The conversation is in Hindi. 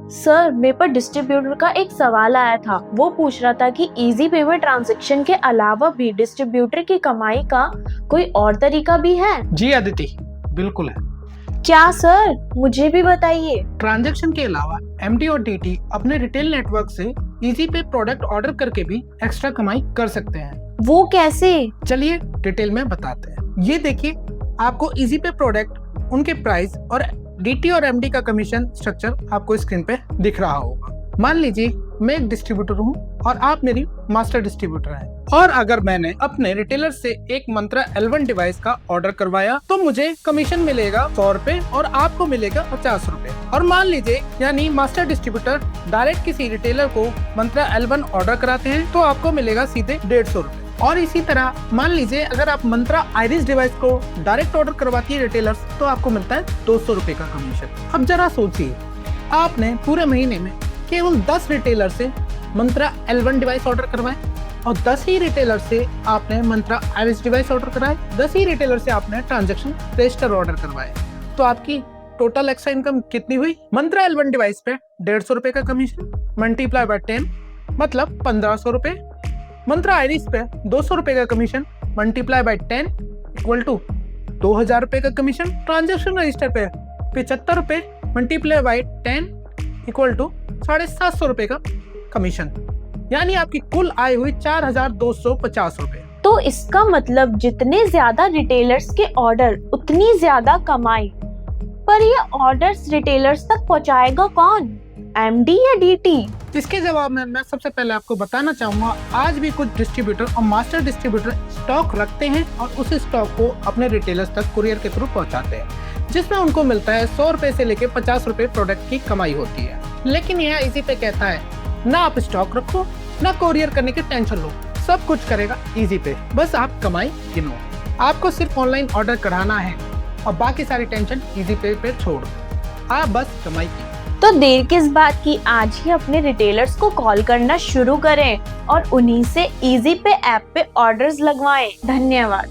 सर, मेरे पर डिस्ट्रीब्यूटर का एक सवाल आया था। वो पूछ रहा था कि इजी पे में ट्रांजैक्शन के अलावा भी डिस्ट्रीब्यूटर की कमाई का कोई और तरीका भी है? जी अदिति, बिल्कुल है। क्या सर, मुझे भी बताइए। ट्रांजैक्शन के अलावा एमडी और डीटी अपने रिटेल नेटवर्क से इजी पे प्रोडक्ट ऑर्डर करके भी एक्स्ट्रा कमाई कर सकते हैं। वो कैसे? चलिए डिटेल में बताते हैं। ये देखिए, आपको इजी पे प्रोडक्ट, उनके प्राइस और डीटी और एमडी का कमीशन स्ट्रक्चर आपको स्क्रीन पे दिख रहा होगा। मान लीजिए मैं एक डिस्ट्रीब्यूटर हूँ और आप मेरी मास्टर डिस्ट्रीब्यूटर हैं, और अगर मैंने अपने रिटेलर से एक मंत्रा L1 डिवाइस का ऑर्डर करवाया तो मुझे कमीशन मिलेगा 100 रुपए और आपको मिलेगा 50 रुपए। और मान लीजिए यानी मास्टर डिस्ट्रीब्यूटर डायरेक्ट किसी रिटेलर को मंत्रा L1 ऑर्डर कराते हैं तो आपको मिलेगा सीधे 150 रुपए। और इसी तरह मान लीजिए अगर आप मंत्रा आइरिस डिवाइस को डायरेक्ट ऑर्डर करवाती है रिटेलर्स तो आपको मिलता है 200 रुपए का कमीशन। अब जरा सोचिए, आपने पूरे महीने में केवल 10 रिटेलर से मंत्रा L1 डिवाइस ऑर्डर करवाए और 10 ही रिटेलर से आपने मंत्रा आइरिस डिवाइस ऑर्डर कराए, 10 ही रिटेलर से आपने ट्रांजैक्शन रजिस्टर ऑर्डर करवाए, तो आपकी टोटल एक्स्ट्रा इनकम कितनी हुई? मंत्रा L1 डिवाइस पे 150 रुपए का कमीशन मल्टीप्लाई बाय 10 मतलब 1500 रुपए। मंत्रा आइरिस पे 200 रुपए का commission multiply by 10 equal to 2000 रुपए का कमीशन। ट्रांजैक्शन रजिस्टर पे 75 रुपए मल्टीप्लाई बाय 10 इक्वल टू 750 रुपए का कमीशन, यानी आपकी कुल आय हुई 4250 रुपए। तो इसका मतलब जितने ज्यादा रिटेलर्स के ऑर्डर उतनी ज्यादा कमाई। पर ये ऑर्डर्स रिटेलर्स तक पहुंचाएगा कौन, एमडी या डीटी? इसके जवाब में मैं सबसे पहले आपको बताना चाहूंगा, आज भी कुछ डिस्ट्रीब्यूटर और मास्टर डिस्ट्रीब्यूटर स्टॉक रखते हैं और उस स्टॉक को अपने रिटेलर्स तक कुरियर के थ्रू पहुंचाते हैं, जिसमें उनको मिलता है 100 रुपए से लेके 50 रुपए प्रोडक्ट की कमाई होती है। लेकिन यह इजी पे कहता है ना आप स्टॉक रखो ना कोरियर करने की टेंशन लो, सब कुछ करेगा इजी पे, बस आप कमाई गिनो। आपको सिर्फ ऑनलाइन ऑर्डर कराना है और बाकी सारी टेंशन इजी पे छोड़ दो, आप बस कमाई की। तो देर किस बात की, आज ही अपने रिटेलर्स को कॉल करना शुरू करें और उन्हीं से इजी पे ऐप पे ऑर्डर्स लगवाएं। धन्यवाद।